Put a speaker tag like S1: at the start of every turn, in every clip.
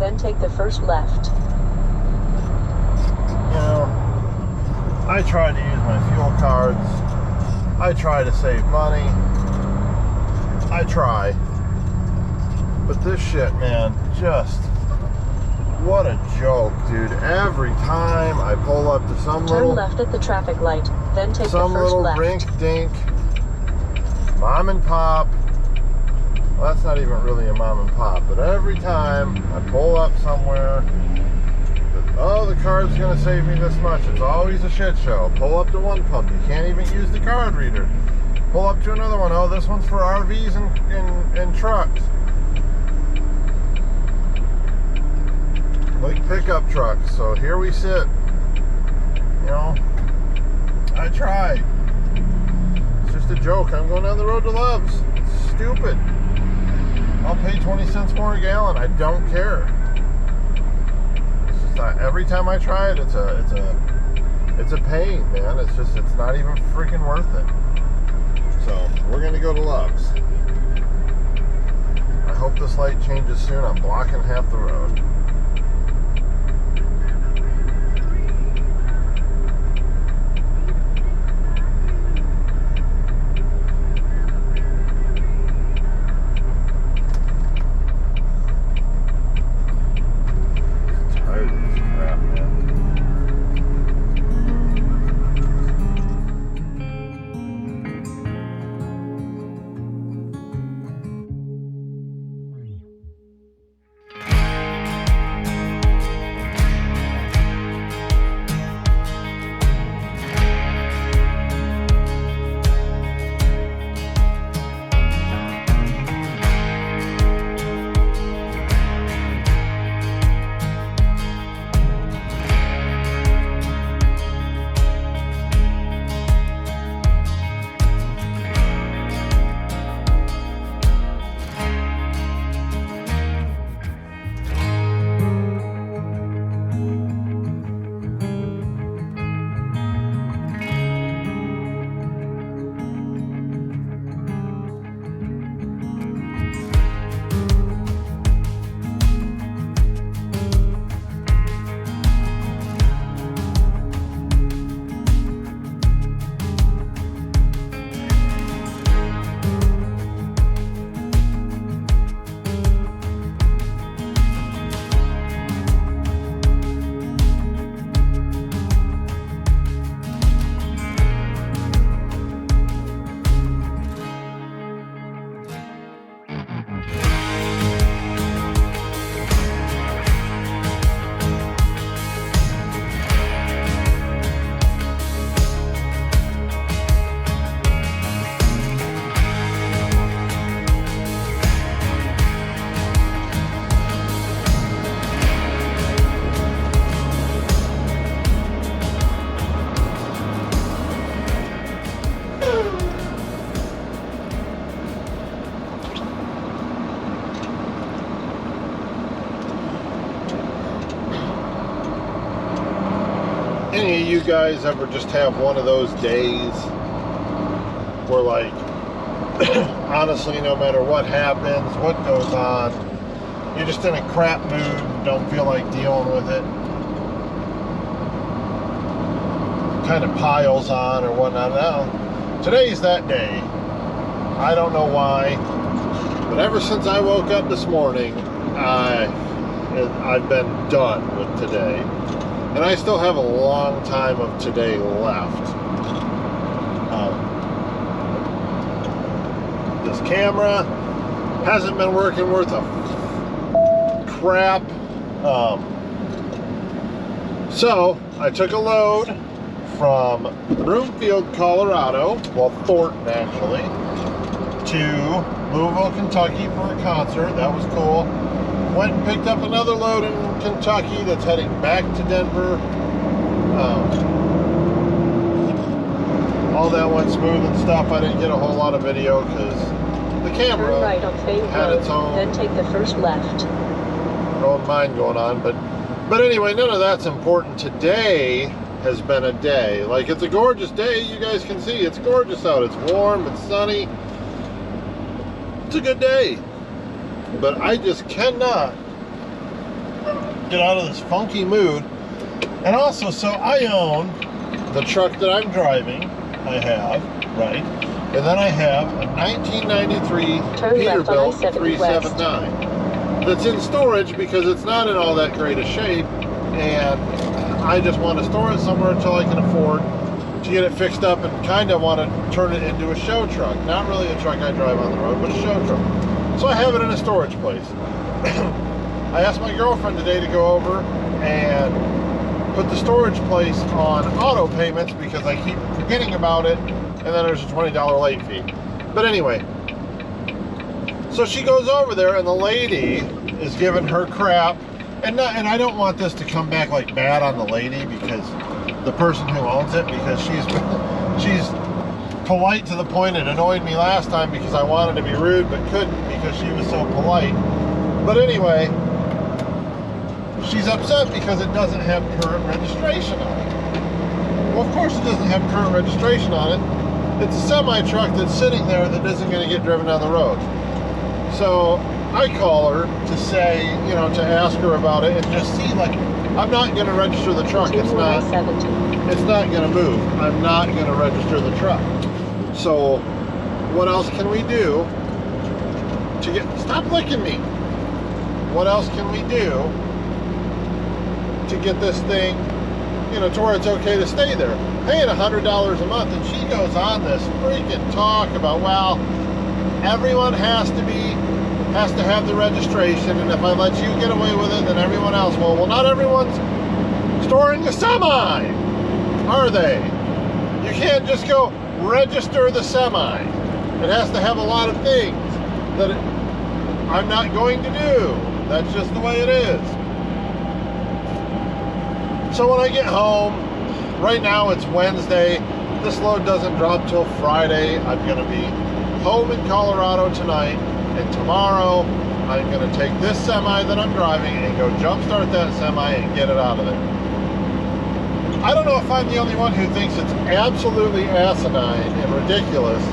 S1: then take the first left.
S2: You know, I try to use my fuel cards. I try to save money. I try. But this shit, man, just... what a joke, dude. Every time I pull up to some
S1: Turn
S2: little...
S1: left at the traffic light, then take the
S2: some
S1: first
S2: little
S1: left.
S2: rink-dink mom and pop. Well, that's not even really a mom and pop, but every time I pull up somewhere, oh, the card's gonna save me this much. It's always a shit show. Pull up to one pump, you can't even use the card reader. Pull up to another one, oh, this one's for RVs and trucks. Like pickup trucks. So here we sit. You know, I try. It's just a joke. I'm going down the road to Loves. It's stupid. I'll pay 20 cents more a gallon. I don't care. It's just not, every time I try it, it's a pain, man. It's not even freaking worth it. So we're gonna go to Loves. I hope this light changes soon. I'm blocking half the road. Any of you guys ever just have one of those days where, like, honestly, no matter what happens, what goes on, you're just in a crap mood and don't feel like dealing with it? Kind of piles on or whatnot. Now, today's that day. I don't know why, but ever since I woke up this morning, I've been done with today. And I still have a long time of today left. This camera hasn't been working worth a crap. So I took a load from Broomfield, Colorado, well, Thornton actually, to Louisville, Kentucky for a concert. That was cool. Went and picked up another load in Kentucky that's heading back to Denver. All that went smooth and stuff. I didn't get a whole lot of video because the camera
S1: Turn right on Fame
S2: had
S1: Road,
S2: its own
S1: then take the first left.
S2: mind going on. But anyway, none of that's important. Today has been a day. Like, it's a gorgeous day. You guys can see it's gorgeous out. It's warm, it's sunny. It's a good day. But I just cannot get out of this funky mood. And also, so I own the truck that I'm driving. I have, right? And then I have a 1993 Peterbilt 379 that's in storage because it's not in all that great a shape, and I just want to store it somewhere until I can afford to get it fixed up, and kind of want to turn it into a show truck. Not really a truck I drive on the road, but a show truck. So I have it in a storage place. I asked my girlfriend today to go over and put the storage place on auto payments because I keep forgetting about it, and then there's a $20 late fee. But anyway, so she goes over there, and the lady is giving her crap, and I don't want this to come back like bad on the lady, because the person who owns it, because she's polite to the point it annoyed me last time because I wanted to be rude but couldn't because she was so polite. But anyway, she's upset because it doesn't have current registration on it. Well, of course it doesn't have current registration on it. It's a semi-truck that's sitting there that isn't going to get driven down the road. So I call her to say, you know, to ask her about it and just see, like, I'm not going to register the truck. It's not going to move. I'm not going to register the truck. So what else can we do to get, stop licking me. What else can we do to get this thing, you know, to where it's okay to stay there? Paying $100 a month, and she goes on this freaking talk about, well, everyone has to have the registration, and if I let you get away with it, then everyone else will. Well, not everyone's storing a semi, are they? You can't just go register the semi. It has to have a lot of things that I'm not going to do. That's just the way it is. So when I get home, right now it's Wednesday. This load doesn't drop till Friday. I'm going to be home in Colorado tonight, and tomorrow I'm going to take this semi that I'm driving and go jumpstart that semi and get it out of there. I don't know if I'm the only one who thinks it's absolutely asinine and ridiculous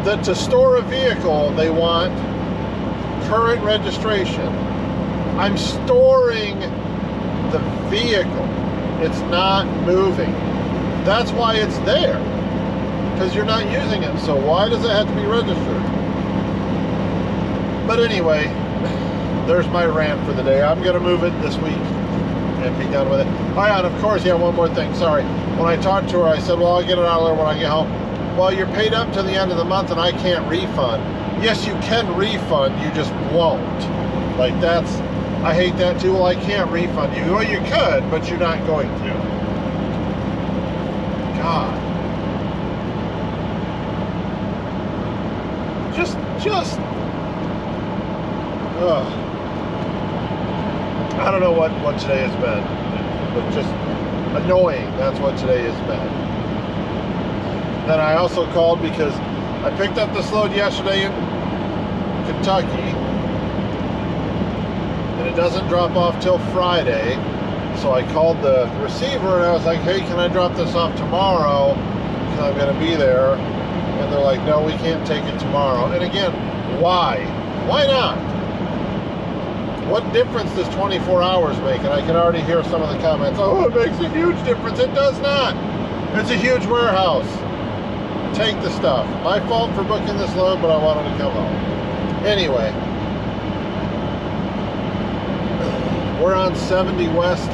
S2: that to store a vehicle they want current registration. I'm storing the vehicle. It's not moving. That's why it's there, because you're not using it. So why does it have to be registered? But anyway, there's my rant for the day. I'm going to move it this week and be done with it. Oh yeah, and of course, yeah, one more thing, sorry. When I talked to her, I said, well, I'll get it out of there when I get home. Well, you're paid up to the end of the month and I can't refund. Yes, you can refund, you just won't. Like, that's, I hate that too. Well, I can't refund you. Well, you could, but you're not going to. God. Just, ugh. I don't know what today has been, but just annoying. That's what today has been. Then I also called because I picked up this load yesterday in Kentucky, and it doesn't drop off till Friday. So I called the receiver and I was like, hey, can I drop this off tomorrow? Because I'm going to be there. And they're like, no, we can't take it tomorrow. And again, why? Why not? What difference does 24 hours make? And I can already hear some of the comments, oh, it makes a huge difference. It does not. It's a huge warehouse. Take the stuff. My fault for booking this load, but I wanted to come home. Anyway, we're on 70 West,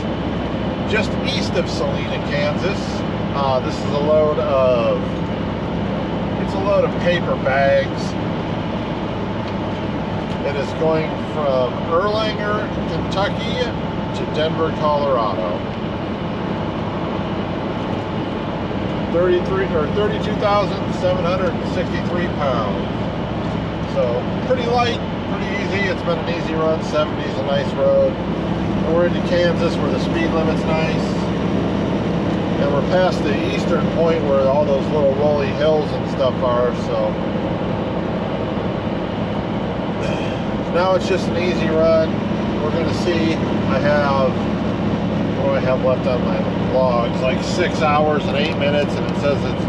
S2: just east of Salina, Kansas. This is a load of, it's a load of paper bags. It is going from Erlanger, Kentucky to Denver, Colorado. 32,763 pounds. So pretty light, pretty easy. It's been an easy run. 70 is a nice road. And we're into Kansas where the speed limit's nice. And we're past the eastern point where all those little rolly hills and stuff are. So now it's just an easy run. We're going to see. I have, what do I have left on my log? It's like 6 hours and 8 minutes, and it says it's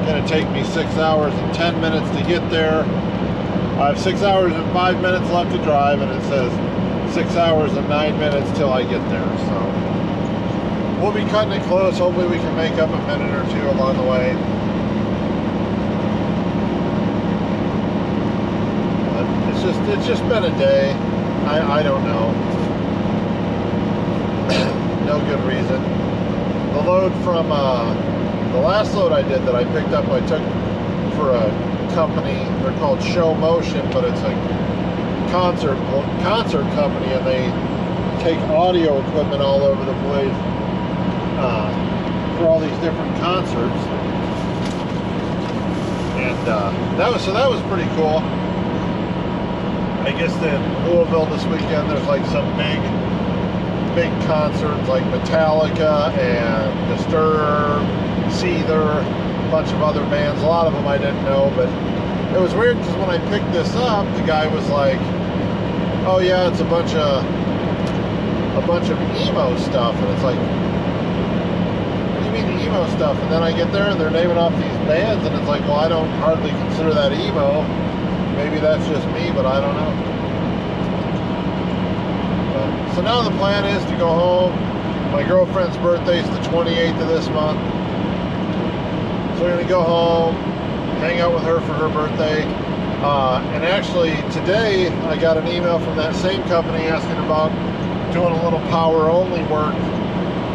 S2: going to take me 6 hours and 10 minutes to get there. I have 6 hours and 5 minutes left to drive, and it says 6 hours and 9 minutes till I get there. So we'll be cutting it close. Hopefully we can make up a minute or two along the way. But it's just been a day. I don't know. No good reason. The load from the last load I did that I picked up, I took for a company. They're called Show Motion, but it's a concert company, and they take audio equipment all over the place for all these different concerts. And that was pretty cool. I guess in Louisville this weekend there's like some big concerts like Metallica and Disturbed, Seether, a bunch of other bands. A lot of them I didn't know, but it was weird because when I picked this up, the guy was like, "Oh yeah, it's a bunch of emo stuff," and it's like, "What do you mean emo stuff?" And then I get there and they're naming off these bands, and it's like, well, I don't hardly consider that emo. Maybe that's just me, but I don't know. So now the plan is to go home. My girlfriend's birthday is the 28th of this month. So we're going to go home, hang out with her for her birthday. And actually today I got an email from that same company asking about doing a little power-only work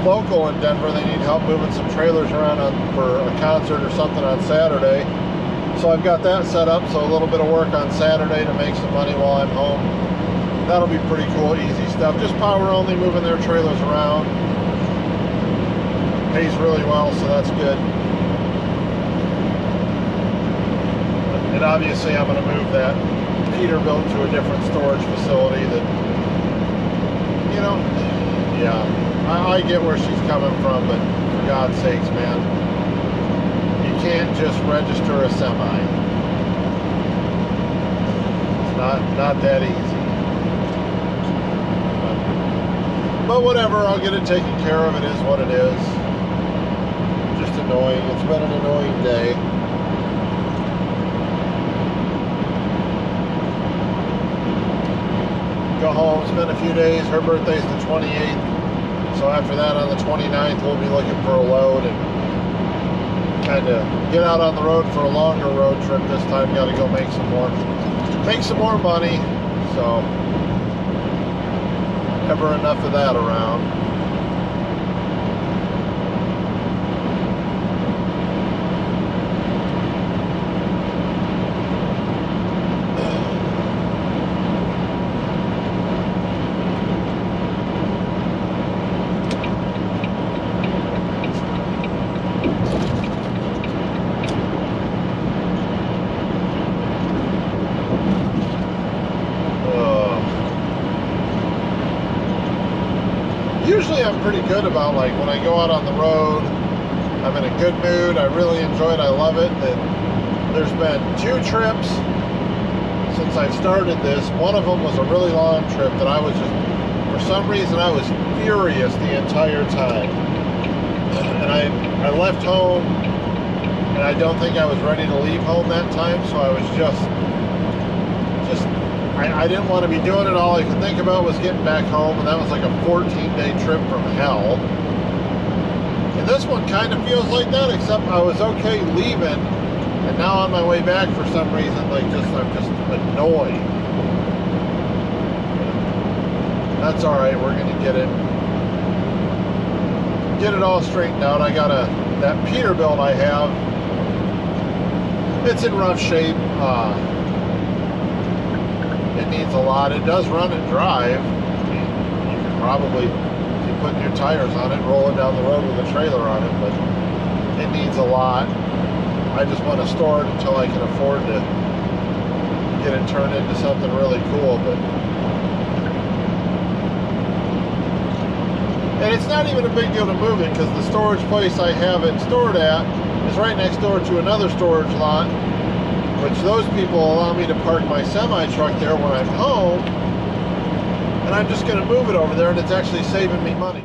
S2: local in Denver. They need help moving some trailers around for a concert or something on Saturday. So I've got that set up, so a little bit of work on Saturday to make some money while I'm home. That'll be pretty cool, easy stuff. Just power only, moving their trailers around. Pays really well, so that's good. And obviously I'm going to move that Peterbilt to a different storage facility that, you know, yeah, I get where she's coming from, but for God's sakes, man. You can't just register a semi. It's not that easy. But whatever, I'll get it taken care of. It is what it is. Just annoying. It's been an annoying day. Go home, spend a few days. Her birthday's the 28th. So after that, on the 29th, we'll be looking for a load and kind of get out on the road for a longer road trip this time. Got to go make some more money. So never enough of that around. Usually I'm pretty good about, like, when I go out on the road, I'm in a good mood, I really enjoy it, I love it. And there's been 2 trips since I've started this. One of them was a really long trip that I was just, for some reason, I was furious the entire time. And I left home, and I don't think I was ready to leave home that time, so I was I didn't want to be doing it. All I could think about was getting back home, and that was like a 14-day trip from hell. And this one kind of feels like that, except I was okay leaving, and now on my way back, for some reason, like, I'm just annoyed. That's all right. We're gonna get it all straightened out. I got that Peterbilt I have. It's in rough shape. It needs a lot. It does run and drive. I mean, you could probably, if you put your tires on it, roll it down the road with a trailer on it, but it needs a lot. I just want to store it until I can afford to get it turned into something really cool. But and it's not even a big deal to move it, because the storage place I have it stored at is right next door to another storage lot, which those people allow me to park my semi-truck there when I'm home, and I'm just going to move it over there, and it's actually saving me money.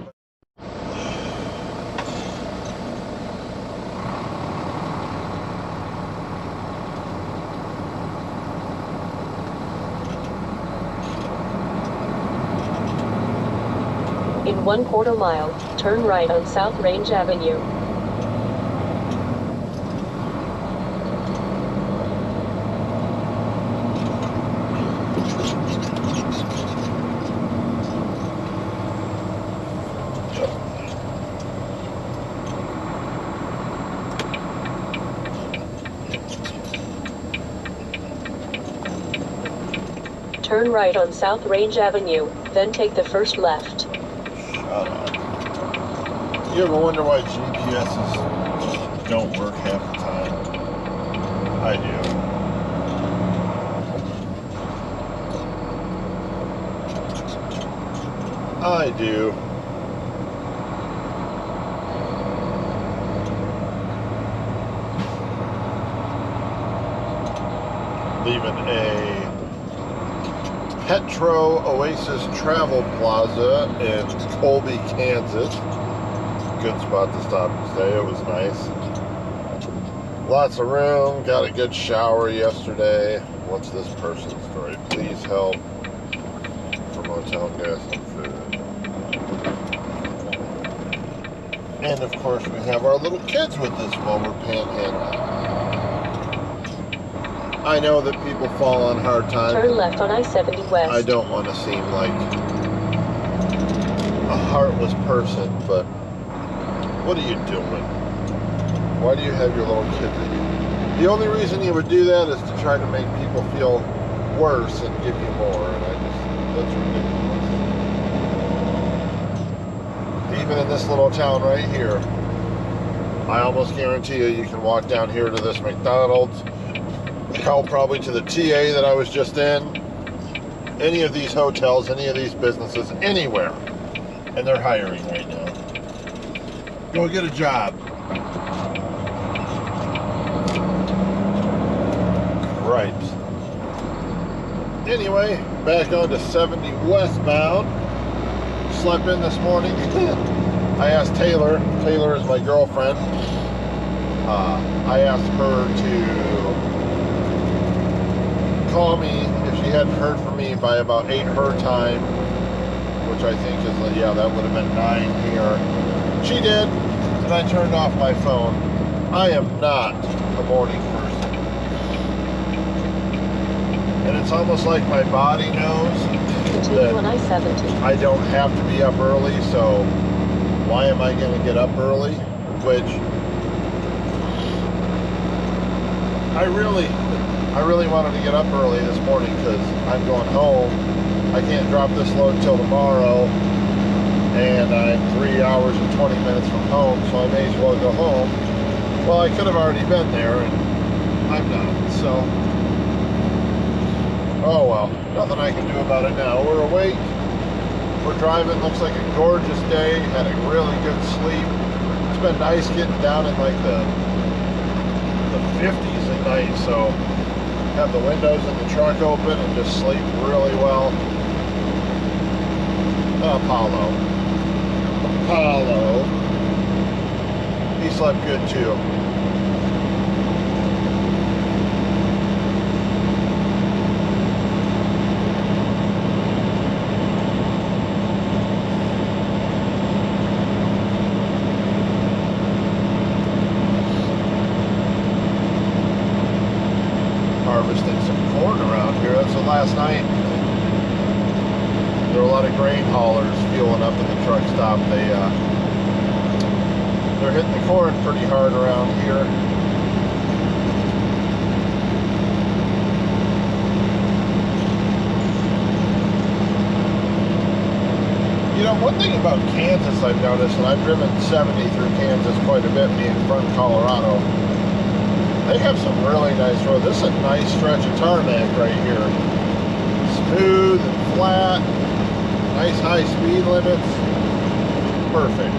S1: 1/4 mile, turn right on South Range Avenue. Turn right on South Range Avenue, then take the first left.
S2: Shut up. You ever wonder why GPSs just don't work half the time? I do. I do. Leaving a Petro Oasis Travel Plaza in Colby, Kansas. Good spot to stop and stay. It was nice. Lots of room. Got a good shower yesterday. What's this person's story? Please help for motel gas and food. And of course we have our little kids with us while we're panhandling. I know that people fall on hard times.
S1: Turn left on I-70 West.
S2: I don't want to seem like a heartless person, but what are you doing? Why do you have your little kids with you? The only reason you would do that is to try to make people feel worse and give you more, and that's ridiculous. Even in this little town right here, I almost guarantee you can walk down here to this McDonald's, hell, probably to the TA that I was just in, any of these hotels, any of these businesses, anywhere, and they're hiring right now. Go get a job. Right. Anyway, back on to 70 westbound. Slept in this morning. I asked Taylor. Taylor is my girlfriend. I asked her to call me if she hadn't heard from me by about 8 her time, which I think is, yeah, that would have been 9 here. She did, and I turned off my phone. I am not a morning person. And it's almost like my body knows
S1: Continue on I-70.
S2: I don't have to be up early, so why am I going to get up early? Which I really wanted to get up early this morning because I'm going home. I can't drop this load till tomorrow, and I'm 3 hours and 20 minutes from home, so I may as well go home. Well, I could have already been there, and I'm not, so oh well, nothing I can do about it now. We're awake, we're driving, looks like a gorgeous day, had a really good sleep. It's been nice getting down in like the 50s at night, so have the windows in the truck open and just sleep really well. Apollo, he slept good too. Harvesting some corn around here. That's the last night. There were a lot of grain haulers fueling up at the truck stop. They're hitting the corn pretty hard around here. You know, one thing about Kansas I've noticed, and I've driven 70 through Kansas quite a bit, being from Colorado, they have some really nice roads. This is a nice stretch of tarmac right here. Smooth and flat, nice high speed limits. Perfect.